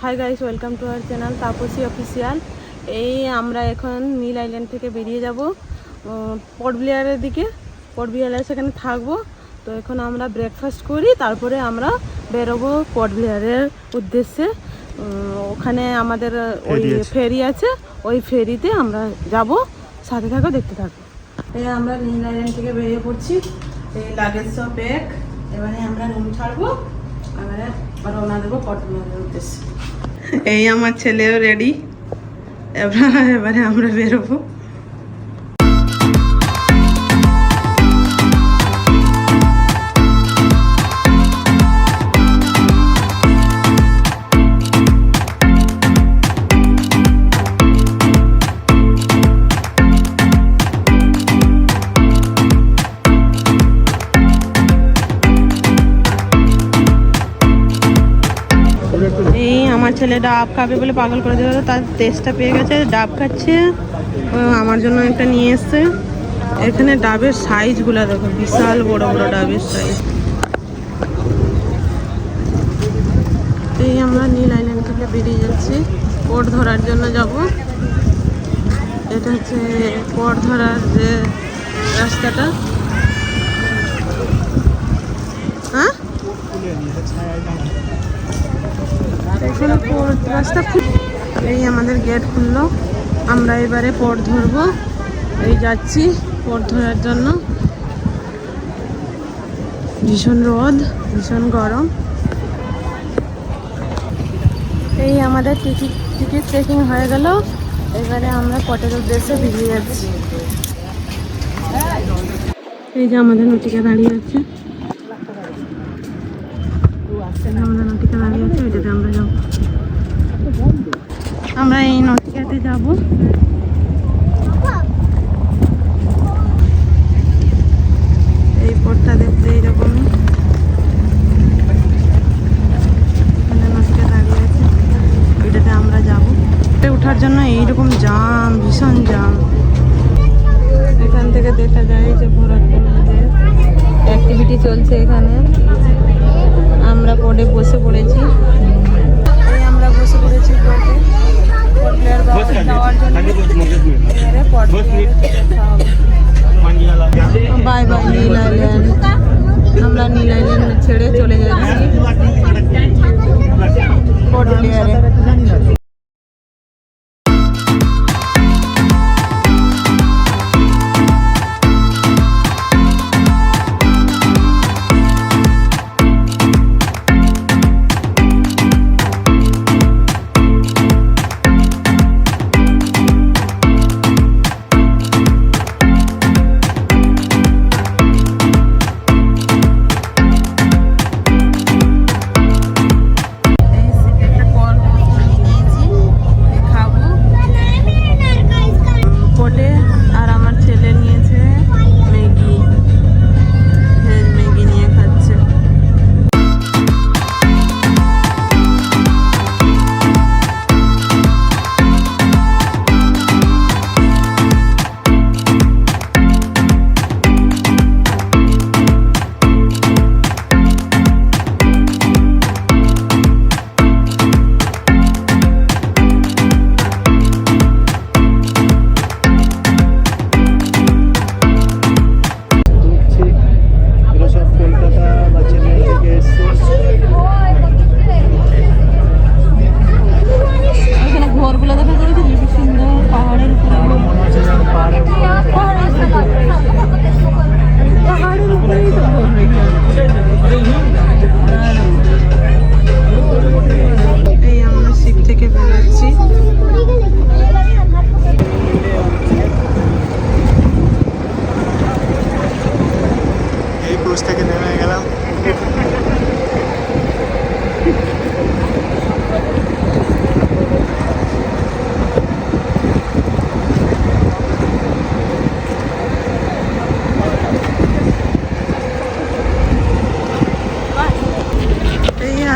High guys, welcome to our channel Tapasi official. এই আমরা এখন নীল আইল্যান্ড থেকে বেরিয়ে যাব পোর্ট ব্লেয়ারের দিকে। পোর্ট ব্লেয়ারে সেখানে থাকবো। তো এখন আমরা ব্রেকফাস্ট করি, তারপরে আমরা বেরোবো পোর্ট ব্লেয়ারের উদ্দেশ্যে। ওখানে আমাদের ওই ফেরি আছে, ওই ফেরিতে আমরা যাব। সাথে থাকো, দেখতে থাকো। এই আমরা নীল আইল্যান্ড থেকে বেরিয়ে পড়ছি। এই লাগেজ সব ব্যাগ, এবারে আমরা রুম ছাড়বো, এবারে রওনা দেবো পোর্ট ব্লেয়ারের উদ্দেশ্যে। এই আমার ছেলেও রেডি, এবারে আমরা বেরোবো। এই আমার ছেলে ডাব খাবে বলে পাগল করে দেবে, তার টেস্টটা পেয়ে গেছে, ডাব খাচ্ছে। আমার জন্য একটা নিয়ে এসছে। এখানে ডাবের সাইজগুলো দেখো, বিশাল বড় বড় ডাবের সাইজ। এই আমরা নীল আইল্যান্ড থেকে বেরিয়ে যাচ্ছি, পোর্ট ধরার জন্য যাব। এটা হচ্ছে পোর্ট ধরার যে রাস্তাটা। হ্যাঁ, এখানে পোর্ট রাস্তা। এই আমাদের গেট খুললো, আমরা এবারে পোর্ট ধরবো। এই যাচ্ছি পোর্ট ধরার জন্য। ভীষণ রোদ, ভীষণ গরম। এই আমাদের টিকিট চেকিং হয়ে গেল, এবারে আমরা পোর্টের উদ্দেশ্যে বেরিয়ে যাচ্ছি। এই যে আমাদের নটিকা দাঁড়িয়ে আছে, আমাদের নটিকা দাঁড়িয়ে আছে, এটাতে আমরা যাবো। আমরা এই নটিকাতে যাব। এই পোর্টটা দেখতে এইরকমই, এখানে নটিকা দাঁড়িয়ে আছে, ওইটাতে আমরা যাব। ওঠার জন্য এইরকম জাম, ভীষণ জাম। এখান থেকে দেখা যায় যে ভোরাট্টমদের অ্যাক্টিভিটি চলছে এখানে। আমরা বোর্ডে বসে পড়েছি। এই আমরা বসে পড়েছি বোর্ডে, পোর্ট ব্লেয়ার যাওয়ার জন্য। বাই বাই নীল আইল্যান্ড। আমরা নীল আইল্যান্ড ছেড়ে চলে যাচ্ছি পোর্ট ব্লেয়ারে।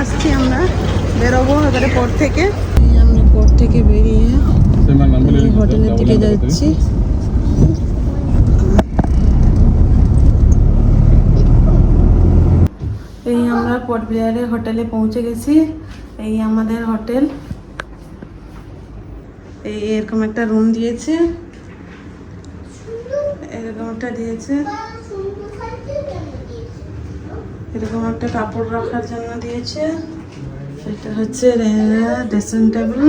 আসছি, আমরা বেরোবো এবারে পোর্ট থেকে। আমরা পোর্ট থেকে বেরিয়ে হোটেলের দিকে যাচ্ছি। এই আমরা পোর্ট ব্লেয়ারে হোটেলে পৌঁছে গেছি। এই আমাদের হোটেল, এই এরকম একটা রুম দিয়েছে, এরকম একটা দিয়েছে, এরকম একটা কাপড় রাখার জন্য দিয়েছে। এটা হচ্ছে ড্রেসিং টেবিল।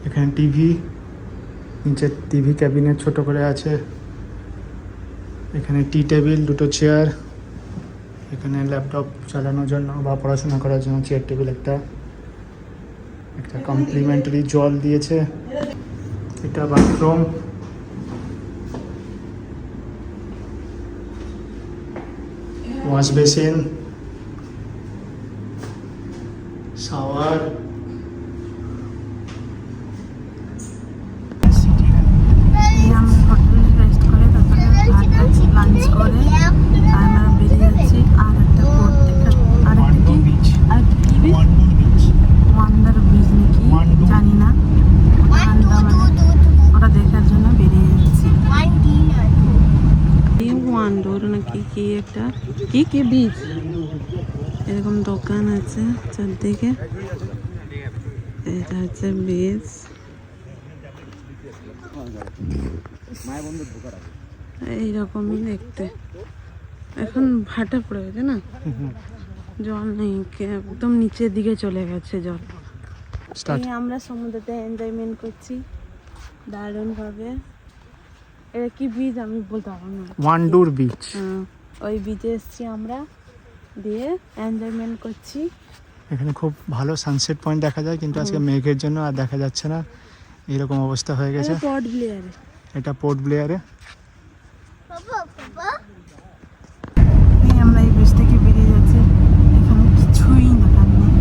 এখানে টিভি, নিচে টিভি ক্যাবিনেট ছোট করে আছে। এখানে টি টেবিল, দুটো চেয়ার, এখানে ল্যাপটপ চালানোর জন্য বা পড়াশোনা করার জন্য চেয়ার টেবিল একটা কমপ্লিমেন্টারি জল দিয়েছে। এটা বাথরুম, ওয়াশ বেসিন, শাওয়ার। আমি হোটেলে রেস্ট করে তারপরে লাঞ্চ করে আমরা বেরিয়ে যাচ্ছি আর একটা পোর্ট দেখা, আর একটা কি ওয়ান্ডার ব্রিজ নাকি জানি না, ওটা দেখার জন্য বেরিয়ে যাচ্ছি। ওয়ান্ডোর নাকি কি একটা কি বীজ, এরকম দোকান আছে চারদিকে। এটা হচ্ছে বীজ, এইরকমই দেখতে। এখন ভাটা পড়ে গেছে না, জল নেই, একদম নিচের দিকে চলে গেছে জল। এই আমরা সমুদ্রতে এনজয়মেন্ট করছি দারুণ ভাবে। এটা কি বীজ আমি বলতে পারবো না, ওয়ান্ডুর বিচ। ওই বিচে এসছি আমরা, দিয়ে এনজয়মেন্ট করছি। এখানে খুব ভালো সানসেট পয়েন্ট দেখা যায়, কিন্তু আজকে মেঘের জন্য আর দেখা যাচ্ছে না, এরকম অবস্থা হয়ে গেছে। পোর্ট ব্লেয়ারে, এটা পোর্ট ব্লেয়ারে। আমরা এই বিচ থেকে বেরিয়ে যাচ্ছি, এখানে কিছুই দেখার নেই।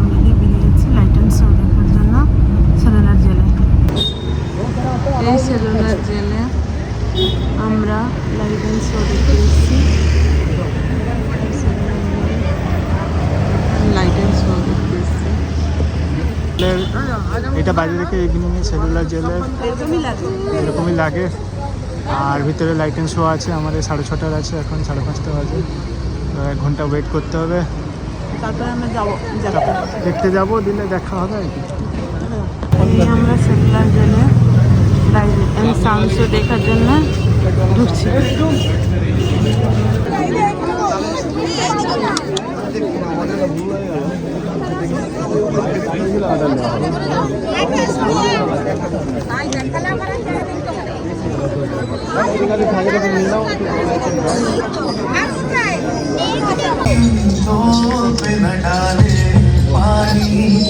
আমরা বেরিয়ে যাচ্ছি লাইট অ্যান্ড শো দেখার জন্য সেলুলার জেলে। এই সেলুলার জেলে আমরা লাইট অ্যান্ড শো দেখতে এসেছি, লাইট অ্যান্ড শো দেখতে এসেছি। এটা বাইরে থেকে ইভিনিংয়ে সেলুলার জেলে এরকমই লাগে। আর ভিতরে লাইট অ্যান্ড শো আছে, আমাদের 6:30 আছে, এখন 5:30 বাজে। তো 1 ঘন্টা ওয়েট করতে হবে, তারপরে আমরা যাবো দেখতে যাবো, দিলে দেখা হবে আর কি। এই আমরা সেলুলার জেলে লাইট অ্যান্ড সাউন্ড শো দেখার জন্য ঢুকছি।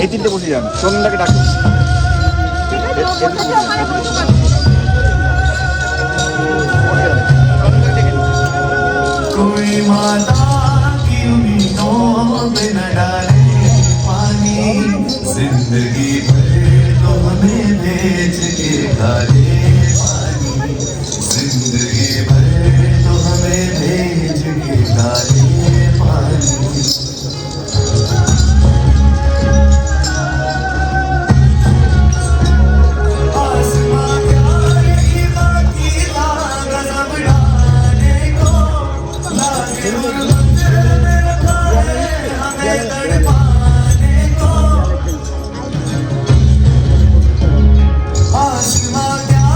এই তিনটে বসে যান, সন্ধ্যাকে ডাকুন। कोई माता की उम्मीदों पे न डाले पानी, जिंदगी भर तो हमें भेज के डाले पानी, जिंदगी भर तो हमें भेज के डाले पानी। आसमां क्या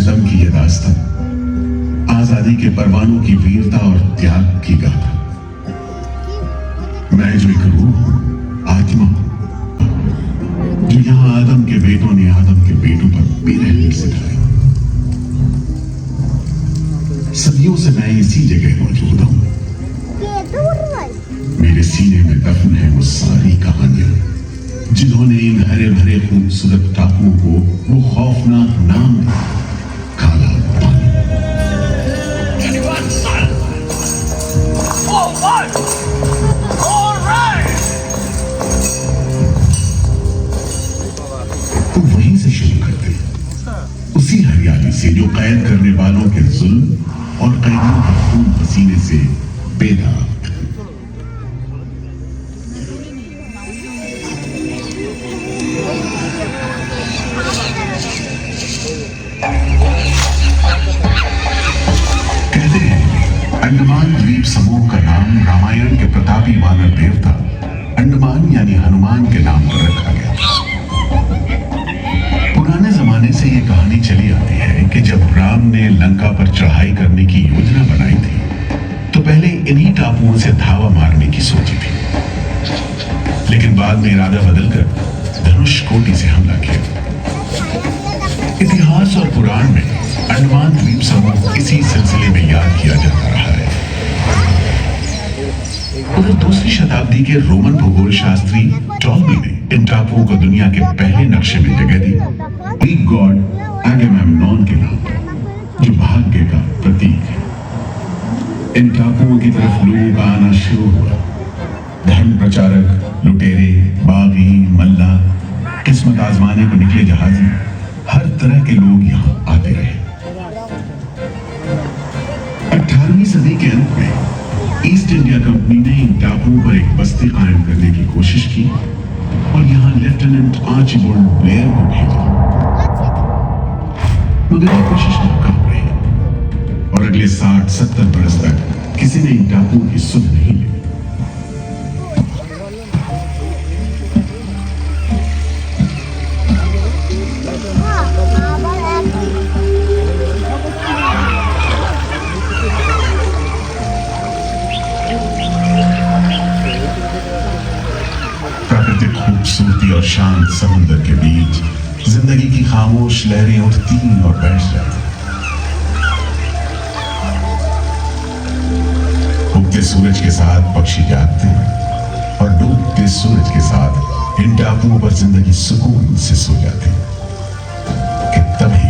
रुस्तम की यह दास्तां आजादी के परवानों की वीरता और त्याग की गाथा। मैं जो एक रूह हूं, आत्मा हूं, जो यहां आदम के बेटों ने आदम के बेटों पर बेरहमी सिखाया। सदियों से मैं इसी जगह मौजूद हूं। मेरे सीने में दफन है वो सारी कहानियां जिन्होंने इन हरे भरे खूबसूरत टापुओं को वो खौफनाक नाम दिया, काला पानी। तो वहीं से शुरू करते हैं, उसी हरियाली से जो कैद करने वालों के जुल्म और कैदियों के खून पसीने से बेदाग। कहते हैं अंडमान द्वीप समूह का नाम रामायण के प्रतापी वानर देवता अंडमान यानी हनुमान के नाम पर रखा गया। पुराने जमाने से यह कहानी चली आती है कि जब राम ने लंका पर चढ़ाई करने की योजना बनाई थी तो पहले इन्हीं टापुओं से धावा मारने की सोची थी, लेकिन बाद में इरादा बदलकर धनुष कोटि से हमला किया। इतिहास और पुराण में अंडमान द्वीप समूह इसी सिलसिले में याद किया जाता रहा है। उधर दूसरी शताब्दी के रोमन भूगोल शास्त्री टॉलमी ने इन टापुओं को दुनिया के पहले नक्शे में जगह दी ग्रीक गॉड एगेमेम्नॉन के नाम, जो भाग्य का प्रतीक है। इन टापुओं की तरफ लोग आना शुरू हुआ। धर्म प्रचारक, लुटेरे, बागी, मल्ला, किस्मत आजमाने को निकले जहाजी, हर तरह के लोग यहाँ आते रहे। 18वीं सदी के अंत में ईस्ट इंडिया कंपनी ने इन टापुओं पर एक बस्ती कायम करने की कोशिश की और यहाँ लेफ्टिनेंट आर्चिबाल्ड ब्लेयर को भेजा, मगर यह कोशिश नाकाम रही और अगले 60-70 बरस तक किसी ने इन टापुओं की सुध नहीं ली। प्राकृतिक खूबसूरती और शांत समुद्र के बीच जिंदगी की खामोश लहरें उठती और बैठ जाती। उगते सूरज के साथ पक्षी जागते हैं और डूबते सूरज के साथ इन टापुओं पर जिंदगी सुकून से सो जाती। कि तभी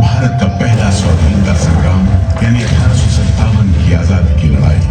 भारत का पहला स्वाधीनता संग्राम यानी 1857 की आजादी की लड़ाई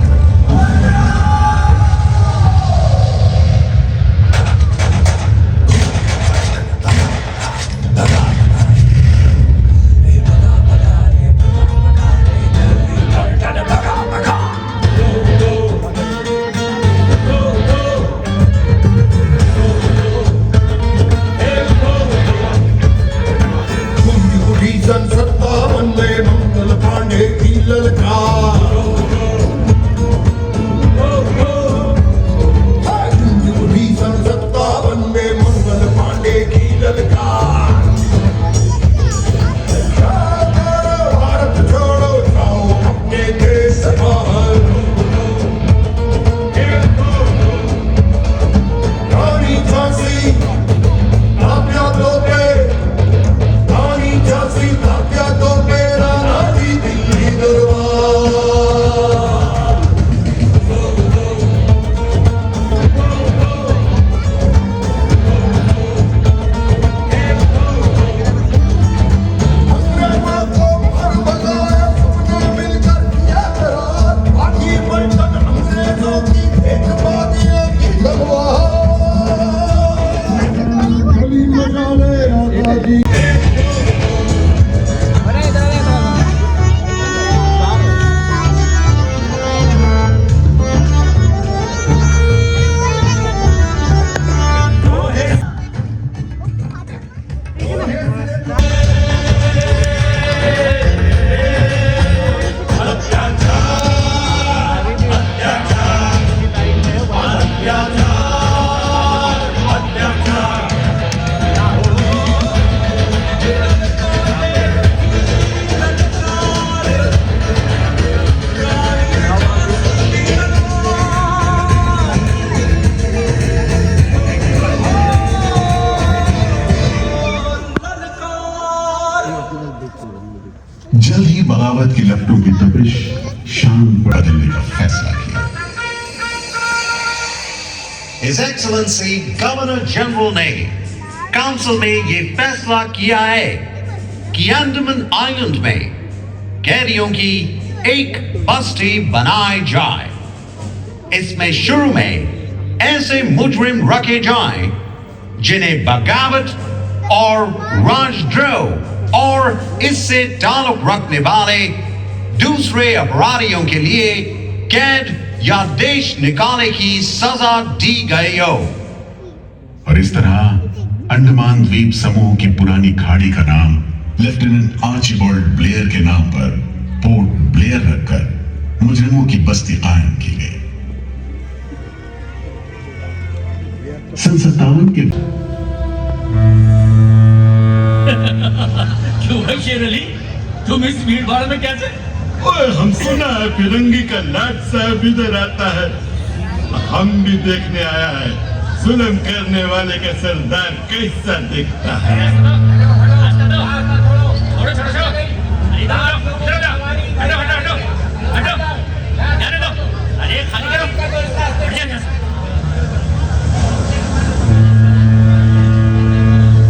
जल्द ही बगावत की लपटों की तपिश शाम को बदलने का फैसला किया। His Excellency गवर्नर जनरल ने काउंसिल में ये फैसला किया है कि अंडमान आइलैंड में कैदियों की एक बस्ती बनाई जाए। इसमें शुरू में ऐसे मुजरिम रखे जाएं जिन्हें बगावत और राजद्रोह और इससे ताल्लुक रखने वाले दूसरे अपराधियों के लिए कैद या देश निकाले की सजा दी गई हो। और इस तरह अंडमान द्वीप समूह की पुरानी खाड़ी का नाम लेफ्टिनेंट आर्चिबाल्ड ब्लेयर के नाम पर पोर्ट ब्लेयर रखकर मुजरिमों की बस्ती कायम की गई। सन 57 के क्यों है शेर अली, तुम इस भीड़ भाड़ में कैसे? ओए, हम सुना है फिरंगी का लाट साहब इधर आता है। हम भी देखने आया है जुल्म करने वाले का सरदार कैसा दिखता है।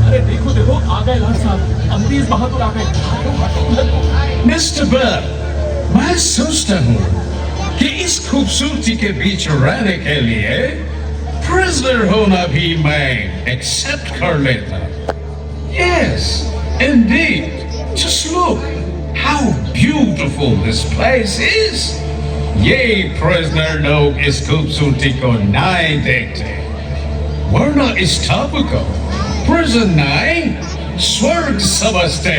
अरे देखो देखो, आ गए लाट साहब, अमरीज बहादुर आ गए। मिस्टर बर्ड, मैं सोचता हूँ कि इस खूबसूरती के बीच रहने के लिए प्रिजनर होना भी मैं एक्सेप्ट कर लेता। Yes, indeed. Just look how beautiful this place is. ये प्रिजनर लोग इस खूबसूरती को नहीं देखते, वरना इस टापू को प्रिजन नहीं स्वर्ग समझते।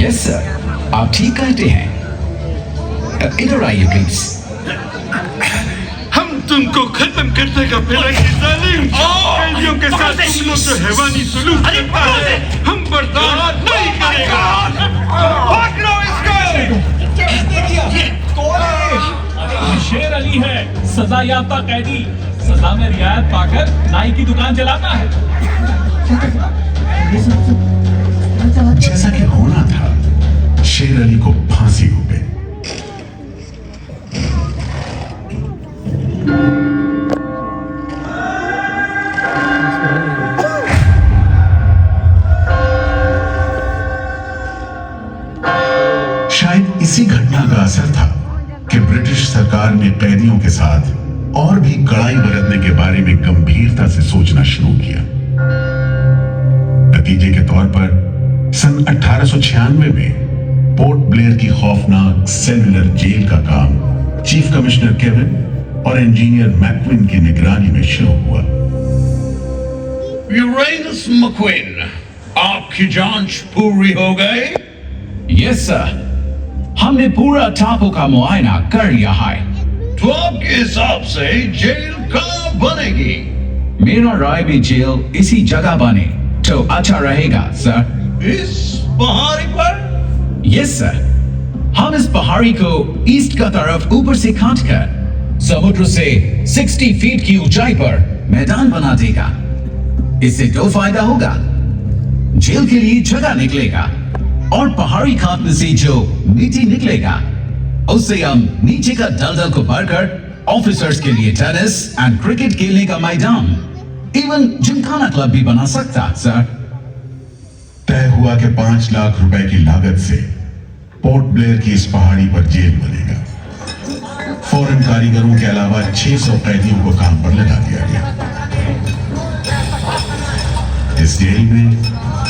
यस सर, आप ठीक कहते हैं। इधर आइए प्लीज। हम तुमको खत्म कर देगा फिरंगी जालिम। कैदियों के साथ तुम लोग जो हैवानी सलूक करता है, हम बर्दाश्त नहीं करेगा। पकड़ो इसको। शेर अली है सजा याफ्ता कैदी, सजा में रियायत पाकर नाई की दुकान चलाता है। जैसा कि होना था, शेर अली को फांसी हो गई। शायद इसी घटना का असर था कि ब्रिटिश सरकार ने कैदियों के साथ और भी कड़ाई बरतने के बारे में गंभीरता से सोचना शुरू किया। नतीजे के तौर पर सन 1896 में पोर्ट ब्लेयर की खौफनाक सेलुलर जेल का काम चीफ कमिश्नर केविन और इंजीनियर मैक्विन की निगरानी में शुरू हुआ। यूरेनस मैक्विन, आपकी जांच पूरी हो गई? यस सर, हमने पूरा टापू का मुआयना कर लिया है। तो आपके हिसाब से जेल कहाँ बनेगी? मेरा राय भी जेल इसी जगह बने तो अच्छा रहेगा सर। इस पहाड़ी पर? यस सर, हम इस पहाड़ी को ईस्ट का तरफ ऊपर से काटकर समुद्र से 60 फीट की ऊंचाई पर मैदान बना देगा। इससे दो फायदा होगा, जेल के लिए जगह निकलेगा और पहाड़ी काटने से जो मिट्टी निकलेगा उससे हम नीचे का दलदल को भरकर ऑफिसर्स के लिए टेनिस एंड क्रिकेट खेलने का मैदान, इवन जिमखाना क्लब भी बना सकता सर। तय हुआ कि 5 लाख रुपए की लागत से पोर्ट ब्लेयर की इस पहाड़ी पर जेल बनेगा। फौरन कारीगरों के अलावा 600 कैदियों को काम पर लगा दिया गया। इस जेल में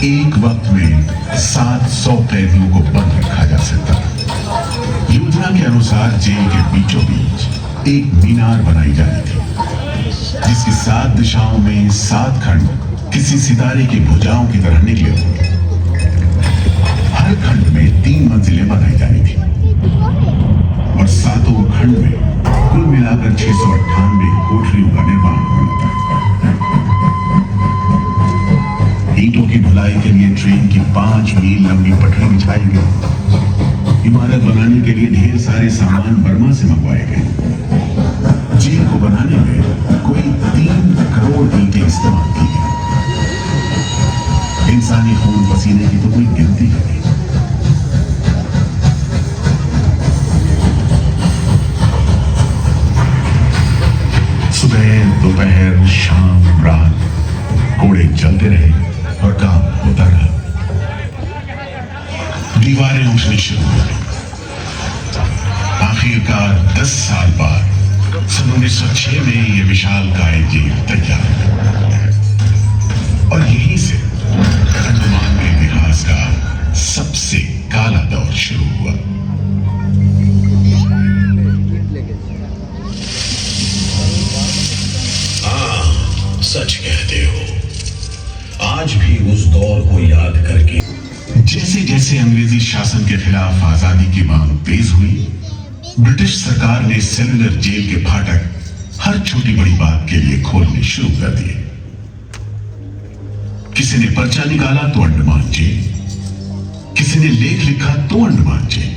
एक वक्त में 700 कैदियों को बंद रखा जा सकता था। योजना के अनुसार जेल के बीचों बीच एक मीनार बनाई जानी थी, जिसकी 7 दिशाओं में 7 खंड किसी सितारे की भुजाओं की तरह निकले होंगे। हर खंड में 3 मंजिलें बनाई जानी थी और 7 खंड में कुल मिलाकर 698 कोठरियों का निर्माण होना था। ईंटों की ढुलाई के लिए ट्रेन की 5 मील लंबी पटरी बिछाई गई। इमारत बनाने के लिए ढेर सारे सामान बर्मा से मंगवाए गए। जेल को बनाने में कोई 3 करोड़ ईंटें इस्तेमाल की गई। इंसानी खून पसीने की तो कोई गिनती नहीं। कोड़े चलते रहे और काम होता रहा। दीवारें उठनी शुरू हो गई। आखिरकार 10 साल बाद सन 1906 में यह विशालकाय जेल तैयार हुआ और यहीं से अंडमान के इतिहास का सबसे काला दौर शुरू हुआ। हाँ, सच कहते हो। आज भी उस दौर को याद करके जैसे जैसे अंग्रेजी शासन के खिलाफ आजादी की मांग तेज हुई, ब्रिटिश सरकार ने सेलुलर जेल के फाटक हर छोटी बड़ी बात के लिए खोलने शुरू कर दिए। किसी ने पर्चा निकाला तो अंडमान जेल, किसी ने लेख लिखा तो अंडमान जेल।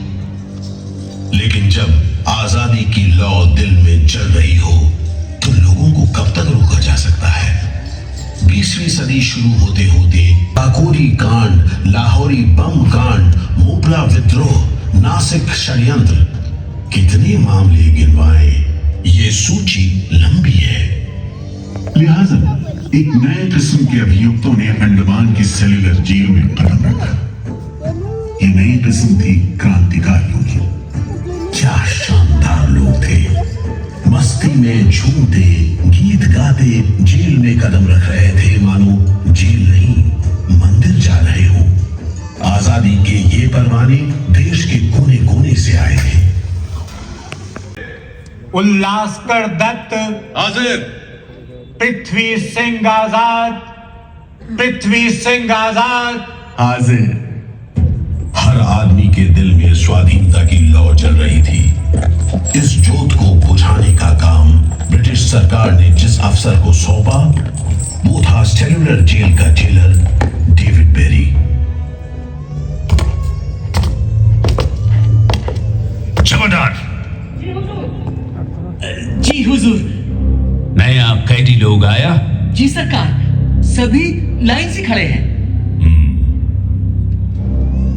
लेकिन जब आजादी की लौ दिल में चल रही हो तो लोगों को कब तक रोका जा सकता है? 20वीं सदी शुरू होते होते काकोरी कांड, लाहौरी बम कांड, मोपला विद्रोह, नासिक षड्यंत्र, कितने मामले गिनवाए, ये सूची लंबी है। लिहाजा एक नए किस्म के अभियुक्तों ने अंडमान की सेलुलर जेल में कदम रखा। ये नई किस्म थी क्रांतिकारियों की। क्या शानदार लोग थे, मस्ती में झूमते, गीत गाते जेल में कदम रख रहे थे, मानो जेल नहीं मंदिर जा रहे हो। आजादी के ये परवाने देश के कोने कोने से आए थे। उल्लासकर दत्त हाजिर। पृथ्वी सिंह आजाद, पृथ्वी सिंह आजाद हाजिर। हर आदमी के दिल में स्वाधीनता की लौ जल रही थी। इस जोत को बुझाने का काम ब्रिटिश सरकार ने जिस अफसर को सौंपा वो था सेलुलर जेल का जेलर डेविड बेरी। जमादार। जी हुजूर। नया कैदी लोग आया? जी सरकार, सभी लाइन से खड़े हैं।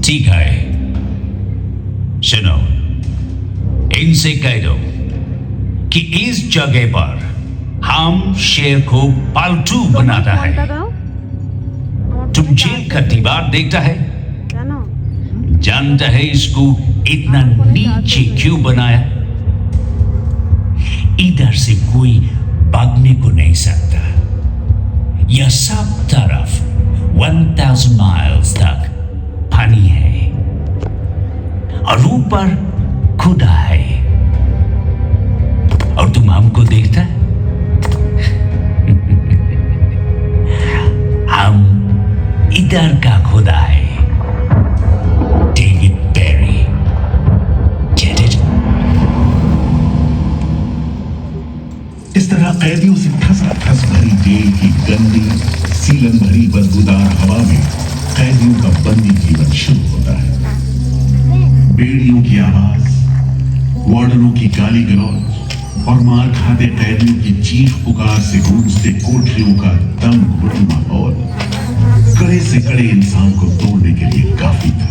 ठीक है, सुनो, इनसे कह दो कि इस जगह पर हम शेर को पालतू बनाता है। तुम जेल का दीवार देखता है, जानता है इसको इतना नीचे क्यों बनाया? इधर से कोई भागने को नहीं सकता। यह सब तरफ 1000 माइल्स तक पानी है और ऊपर खुदा है, और तुम हमको देखता? हम इधर का खुदा है, डेविड बेरी। Get it? इस तरह कैदियों से ठस भरी जेल की गंदी सीलन भरी बदबूदार हवा में कैदियों का बंदी जीवन शुरू होता है। बेड़ियों की आवाज, वार्डनों की गाली गलौज और मार खाते कैदियों की चीख पुकार से गूंजते कोठरियों का दम घुटन माहौल कड़े से कड़े इंसान को तोड़ने के लिए काफी था।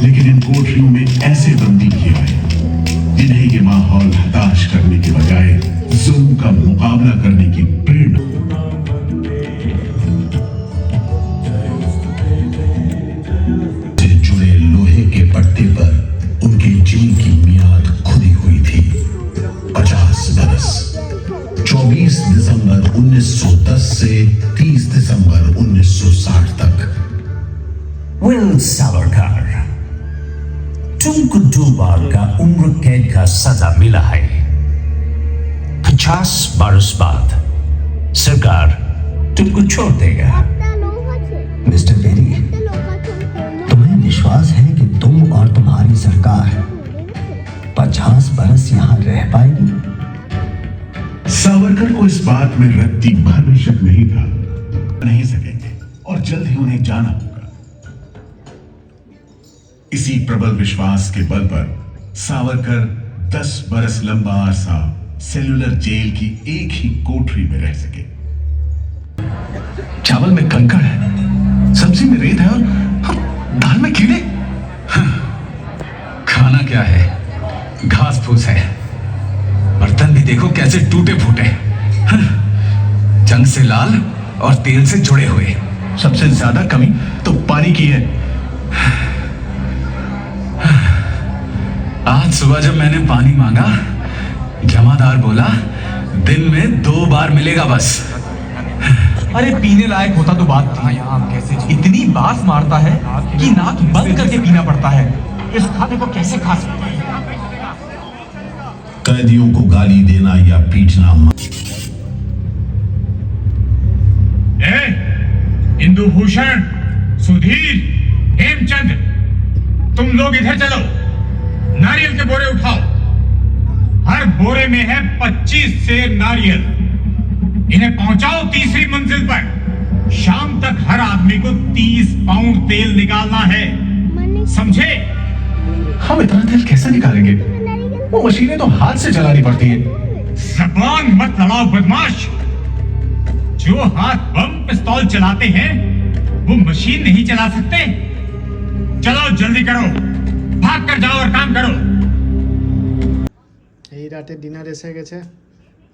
लेकिन इन कोठरियों में ऐसे बंदी भी आए जिन्हें ये माहौल हताश करने के बजाय जुल्म का मुकाबला करने की प्रेरणा। जुड़े लोहे के पट्टे पर उनकी जेल की मियाद खुदी हुई थी 50 बरस। 24 दिसंबर 1910 से 30 दिसंबर 1960 तक। विल सावरकर, तुमको 2 बार का उम्र कैद का सजा मिला है। 50 बरस बाद सरकार तुमको छोड़ देगा। मिस्टर बेरी, तुम्हें विश्वास है कि तुम और तुम्हारी सरकार 50 बरस यहाँ रह पाएगी? सावरकर को इस बात में रत्ती भर भी शक नहीं था। नहीं सकेंगे और जल्द ही उन्हें जाना होगा। इसी प्रबल विश्वास के बल पर सावरकर 10 बरस लंबा अरसा सेलुलर जेल की एक ही कोठरी में रह सके। चावल में कंकड़ है, सब्जी में रेत है और दाल में कीड़े। खाना क्या है? घास फूस है। बर्तन भी देखो कैसे टूटे फूटे। जंग से लाल और तेल से जुड़े हुए। सबसे ज्यादा कमी तो पानी की है। आज सुबह जब मैंने पानी मांगा, जमादार बोला दिन में 2 बार मिलेगा बस। अरे पीने लायक होता तो बात थी। कैसे इतनी बास मारता है कि नाक बंद करके पीना पड़ता है। इस खाने को कैसे खा सकते हैं? कैदियों को गाली देना या पीटना इंदुभूषण, सुधीर, हेमचंद, तुम लोग इधर चलो। नारियल के बोरे उठाओ। हर बोरे में है 25 सेर नारियल। इन्हें पहुंचाओ तीसरी मंजिल पर। शाम तक हर आदमी को 30 पाउंड तेल निकालना है, समझे? हम इतना तेल कैसे निकालेंगे? वो मशीनें तो हाथ से चलानी पड़ती है। जबान मत लड़ाओ बदमाश। जो हाथ बम पिस्तौल चलाते हैं वो मशीन नहीं चला सकते। चलो जल्दी करो, भाग कर जाओ और काम करो। এই রাতে ডিনার এসে গেছে,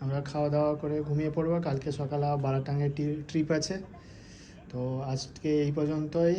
আমরা খাওয়া দাওয়া করে ঘুমিয়ে পড়বো। কালকে সকালে বারাটাঙ্গে ট্রিপ আছে। তো আজকে এই পর্যন্তই।